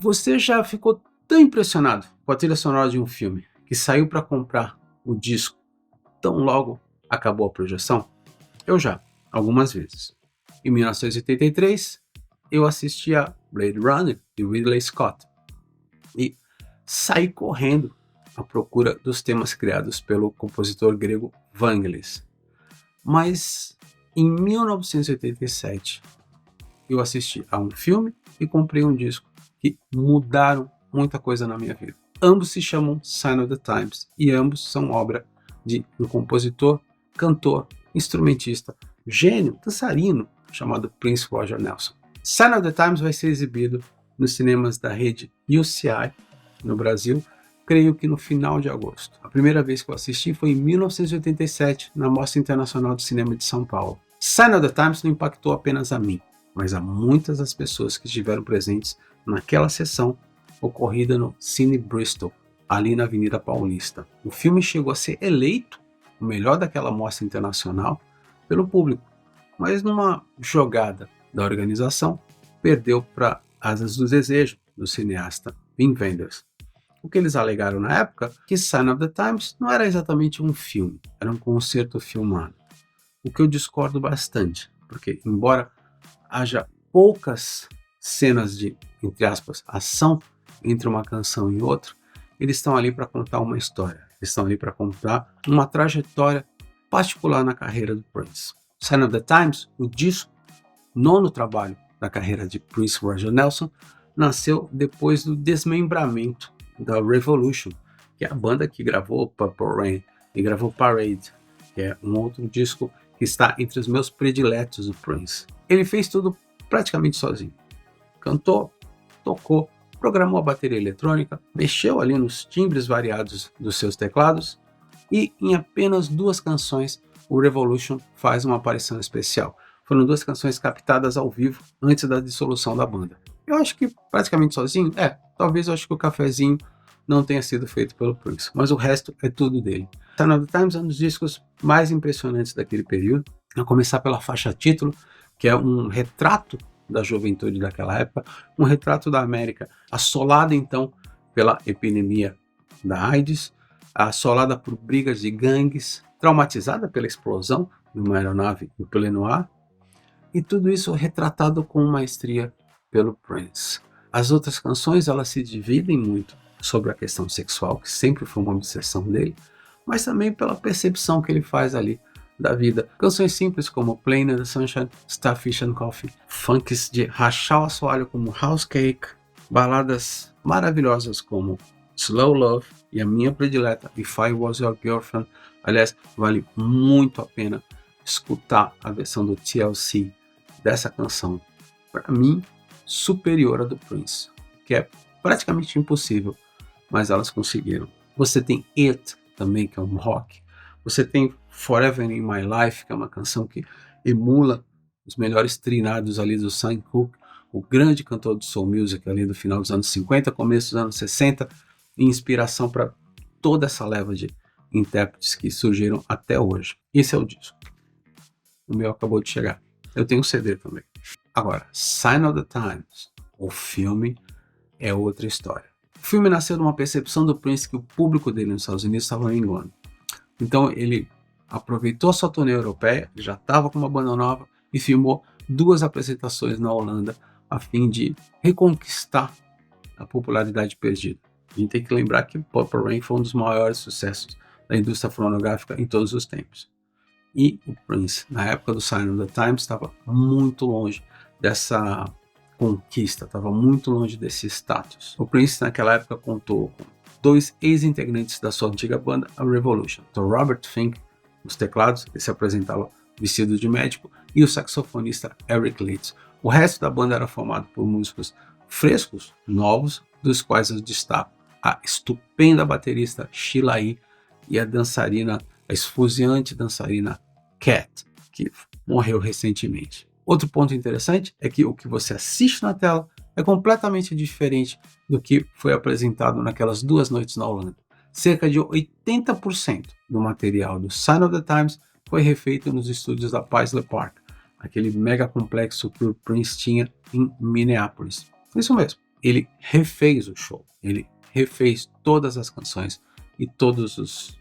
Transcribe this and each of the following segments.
Você já ficou tão impressionado com a trilha sonora de um filme que saiu para comprar o disco tão logo acabou a projeção? Eu já, algumas vezes. Em 1983, eu assisti a Blade Runner de Ridley Scott e saí correndo à procura dos temas criados pelo compositor grego Vangelis. Mas em 1987 eu assisti a um filme e comprei um disco que mudaram muita coisa na minha vida. Ambos se chamam Sign of the Times e ambos são obra de um compositor, cantor, instrumentista, gênio, dançarino chamado Prince Roger Nelson. Sign of the Times vai ser exibido nos cinemas da rede UCI no Brasil, creio que no final de agosto. A primeira vez que eu assisti foi em 1987 na Mostra Internacional de Cinema de São Paulo. Sign of the Times não impactou apenas a mim, mas a muitas das pessoas que estiveram presentes naquela sessão ocorrida no Cine Bristol, ali na Avenida Paulista. O filme chegou a ser eleito o melhor daquela mostra internacional pelo público, mas numa jogada da organização, perdeu para Asas do Desejo, do cineasta Wim Wenders. O que eles alegaram na época que Sign of the Times não era exatamente um filme, era um concerto filmado. O que eu discordo bastante, porque embora haja poucas cenas de, entre aspas, ação entre uma canção e outra, eles estão ali para contar uma história, eles estão ali para contar uma trajetória particular na carreira do Prince. Sign of the Times, o disco, nono trabalho da carreira de Prince Roger Nelson, nasceu depois do desmembramento da Revolution, que é a banda que gravou Purple Rain e gravou Parade, que é um outro disco que está entre os meus prediletos do Prince. Ele fez tudo praticamente sozinho. Cantou, tocou, programou a bateria eletrônica, mexeu ali nos timbres variados dos seus teclados e em apenas 2 canções o Revolution faz uma aparição especial. Foram 2 canções captadas ao vivo antes da dissolução da banda. Eu acho que praticamente sozinho, talvez eu acho que o cafezinho não tenha sido feito pelo Prince, mas o resto é tudo dele. Sign of the Times é um dos discos mais impressionantes daquele período, a começar pela faixa título, que é um retrato da juventude daquela época, um retrato da América, assolada então pela epidemia da AIDS, assolada por brigas de gangues, traumatizada pela explosão de uma aeronave em pleno ar, e tudo isso retratado com maestria pelo Prince. As outras canções elas se dividem muito sobre a questão sexual, que sempre foi uma obsessão dele, mas também pela percepção que ele faz ali da vida. Canções simples como Plain in the Sunshine, Starfish and Coffee, funks de rachar o assoalho como House Cake, baladas maravilhosas como Slow Love e a minha predileta If I Was Your Girlfriend. Aliás, vale muito a pena escutar a versão do TLC dessa canção, para mim, superior à do Prince, que é praticamente impossível, mas elas conseguiram. Você tem It também, que é um rock. Você tem Forever in My Life, que é uma canção que emula os melhores trinados ali do Sam Cooke, o grande cantor do soul music ali do final dos anos 50, começo dos anos 60, e inspiração para toda essa leva de intérpretes que surgiram até hoje. Esse é o disco. O meu acabou de chegar. Eu tenho um CD também. Agora, Sign of the Times, o filme, é outra história. O filme nasceu de uma percepção do Prince que o público dele nos Estados Unidos estava minguando. Então ele aproveitou a sua turnê europeia, já estava com uma banda nova, e filmou 2 apresentações na Holanda a fim de reconquistar a popularidade perdida. A gente tem que lembrar que Purple Rain foi um dos maiores sucessos da indústria fonográfica em todos os tempos. E o Prince, na época do Sign of the Times, estava muito longe dessa conquista, estava muito longe desse status. O Prince naquela época contou com 2 ex-integrantes da sua antiga banda, a Revolution, o Robert Fink nos teclados, que se apresentava vestido de médico, e o saxofonista Eric Leeds. O resto da banda era formado por músicos frescos, novos, dos quais eu destaco a estupenda baterista Sheila E. e a dançarina, a esfuziante dançarina Cat, que morreu recentemente. Outro ponto interessante é que o que você assiste na tela é completamente diferente do que foi apresentado naquelas 2 noites na Holanda. Cerca de 80% do material do Sign of the Times foi refeito nos estúdios da Paisley Park, aquele mega complexo que o Prince tinha em Minneapolis. Isso mesmo, ele refez o show, ele refez todas as canções e todas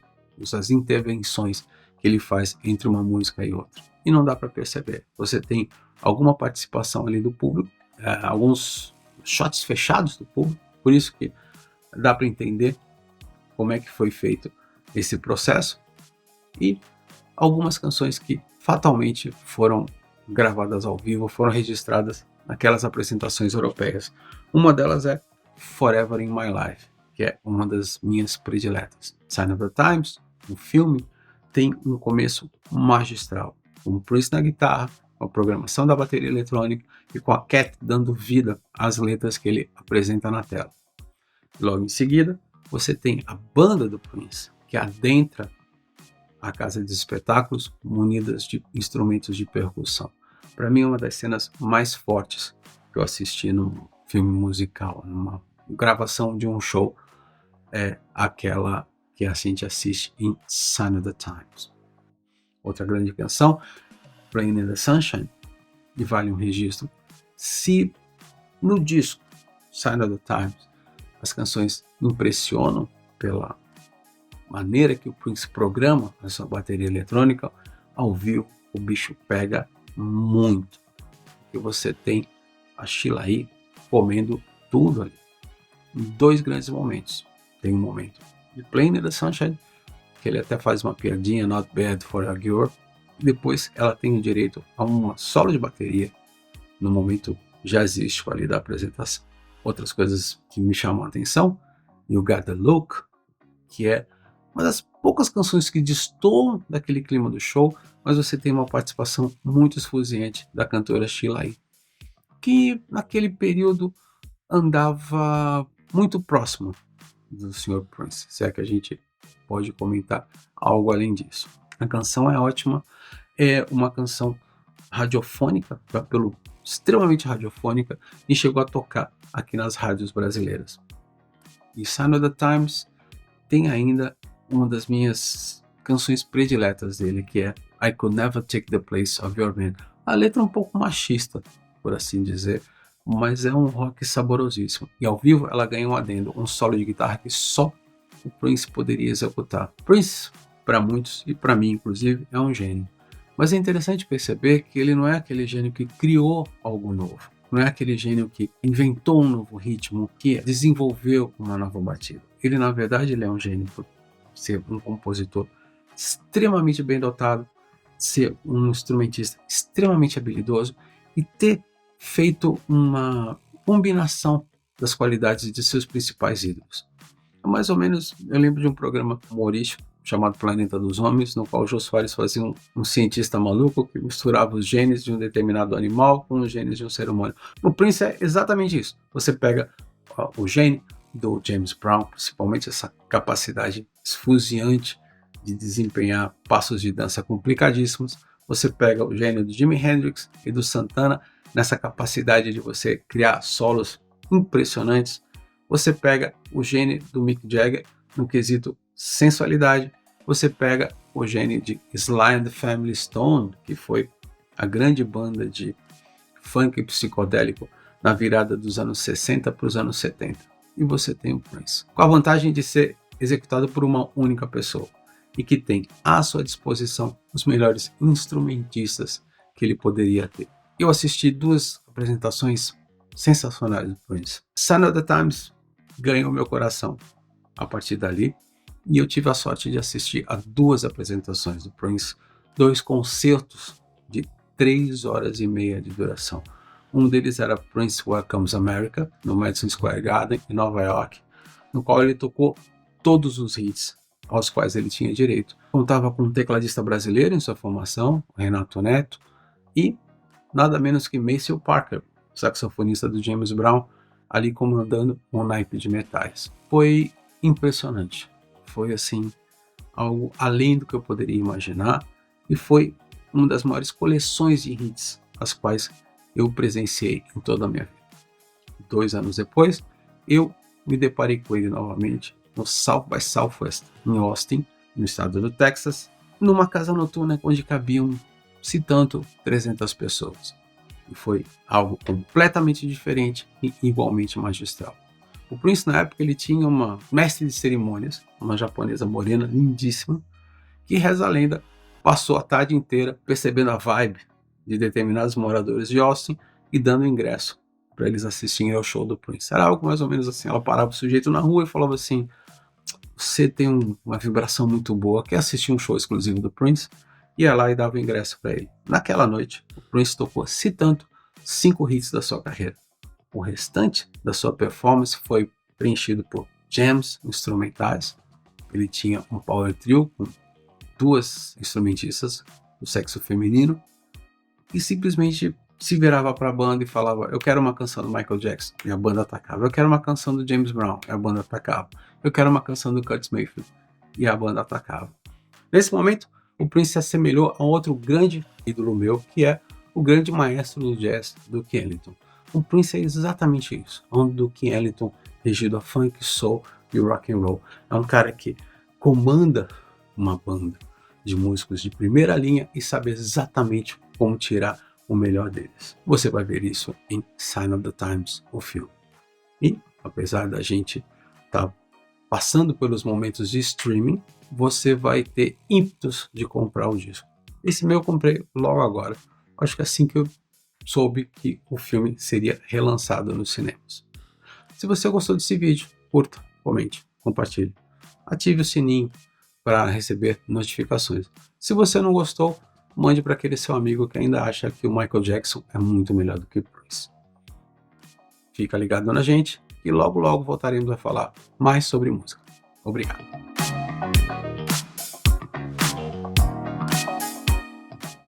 as intervenções que ele faz entre uma música e outra. E não dá para perceber. Você tem alguma participação ali do público, alguns shots fechados do público, por isso que dá para entender como é que foi feito esse processo, e algumas canções que fatalmente foram gravadas ao vivo, foram registradas naquelas apresentações europeias. Uma delas é Forever in My Life, que é uma das minhas prediletas. Sign of the Times, o filme, tem um começo magistral, com o Prince na guitarra, com a programação da bateria eletrônica e com a Cat dando vida às letras que ele apresenta na tela. Logo em seguida, você tem a banda do Prince, que adentra a casa de espetáculos munidas de instrumentos de percussão. Para mim, uma das cenas mais fortes que eu assisti num filme musical, numa gravação de um show, é aquela que a gente assiste em Sign of the Times. Outra grande canção, Playing in the Sunshine, e vale um registro. Se no disco Sign of the Times as canções impressionam pela maneira que o Prince programa a sua bateria eletrônica, ao vivo o bicho pega muito. E você tem a Sheila E. comendo tudo ali. Em dois grandes momentos. Tem um momento de Playing in the Sunshine, que ele até faz uma piadinha, Not Bad for a Girl. E depois ela tem o direito a uma solo de bateria no momento jazzístico ali da apresentação. Outras coisas que me chamam a atenção, You Got the Look, que é uma das poucas canções que destoam daquele clima do show, mas você tem uma participação muito esfuziante da cantora Sheila E., que naquele período andava muito próximo do Sr. Prince, se é que a gente pode comentar algo além disso. A canção é ótima, é uma canção radiofônica, um apelo extremamente radiofônica, e chegou a tocar aqui nas rádios brasileiras. E Sign of the Times tem ainda uma das minhas canções prediletas dele, que é I Could Never Take the Place of Your Man. A letra é um pouco machista, por assim dizer, mas é um rock saborosíssimo. E ao vivo ela ganha um adendo, um solo de guitarra que só o Prince poderia executar. Prince, para muitos, e para mim inclusive, é um gênio. Mas é interessante perceber que ele não é aquele gênio que criou algo novo. Não é aquele gênio que inventou um novo ritmo, que desenvolveu uma nova batida. Ele, na verdade, ele é um gênio por ser um compositor extremamente bem dotado, ser um instrumentista extremamente habilidoso e ter feito uma combinação das qualidades de seus principais ídolos. Mais ou menos, eu lembro de um programa humorístico chamado Planeta dos Homens, no qual o Jô Soares fazia um cientista maluco que misturava os genes de um determinado animal com os genes de um ser humano. O Prince é exatamente isso. Você pega o gene do James Brown, principalmente essa capacidade esfuziante de desempenhar passos de dança complicadíssimos. Você pega o gênio do Jimi Hendrix e do Santana nessa capacidade de você criar solos impressionantes. Você pega o gênio do Mick Jagger no quesito sensualidade. Você pega o gênio de Sly and the Family Stone, que foi a grande banda de funk psicodélico na virada dos anos 60 para os anos 70. E você tem o Prince, com a vantagem de ser executado por uma única pessoa e que tem à sua disposição os melhores instrumentistas que ele poderia ter. Eu assisti duas apresentações sensacionais do Prince. Sign of the Times ganhou meu coração a partir dali, e eu tive a sorte de assistir a duas apresentações do Prince, dois concertos de 3 horas e meia de duração. Um deles era Prince Welcomes America, no Madison Square Garden, em Nova York, no qual ele tocou todos os hits aos quais ele tinha direito. Contava com um tecladista brasileiro em sua formação, Renato Neto, e nada menos que Maceo Parker, saxofonista do James Brown, ali comandando um naipe de metais. Foi impressionante. Foi assim, algo além do que eu poderia imaginar, e foi uma das maiores coleções de hits as quais eu presenciei em toda a minha vida. 2 anos depois, eu me deparei com ele novamente no South by Southwest, em Austin, no estado do Texas, numa casa noturna onde cabiam, se tanto, 300 pessoas. E foi algo completamente diferente e igualmente magistral. O Prince, na época, ele tinha uma mestre de cerimônias, uma japonesa morena, lindíssima, que, reza a lenda, passou a tarde inteira percebendo a vibe de determinados moradores de Austin e dando ingresso para eles assistirem ao show do Prince. Era algo mais ou menos assim, ela parava o sujeito na rua e falava assim: você tem uma vibração muito boa, quer assistir um show exclusivo do Prince? Ia lá e dava ingresso para ele. Naquela noite, o Prince tocou, se tanto, 5 hits da sua carreira. O restante da sua performance foi preenchido por jams instrumentais. Ele tinha um power trio com 2 instrumentistas do sexo feminino e simplesmente se virava para a banda e falava: eu quero uma canção do Michael Jackson, e a banda atacava. Eu quero uma canção do James Brown, e a banda atacava. Eu quero uma canção do Curtis Mayfield, e a banda atacava. Nesse momento, o Prince se assemelhou a outro grande ídolo meu, que é o grande maestro do jazz, Duke Ellington. O Prince é exatamente isso, um Duke Ellington regido a funk, soul e rock and roll. É um cara que comanda uma banda de músicos de primeira linha e sabe exatamente como tirar o melhor deles. Você vai ver isso em Sign of the Times, o filme. E, apesar da gente estar passando pelos momentos de streaming, você vai ter ímpetos de comprar o disco. Esse meu eu comprei logo agora. Acho que assim que eu soube que o filme seria relançado nos cinemas. Se você gostou desse vídeo, curta, comente, compartilhe. Ative o sininho para receber notificações. Se você não gostou, mande para aquele seu amigo que ainda acha que o Michael Jackson é muito melhor do que o Prince. Fica ligado na gente e logo voltaremos a falar mais sobre música. Obrigado.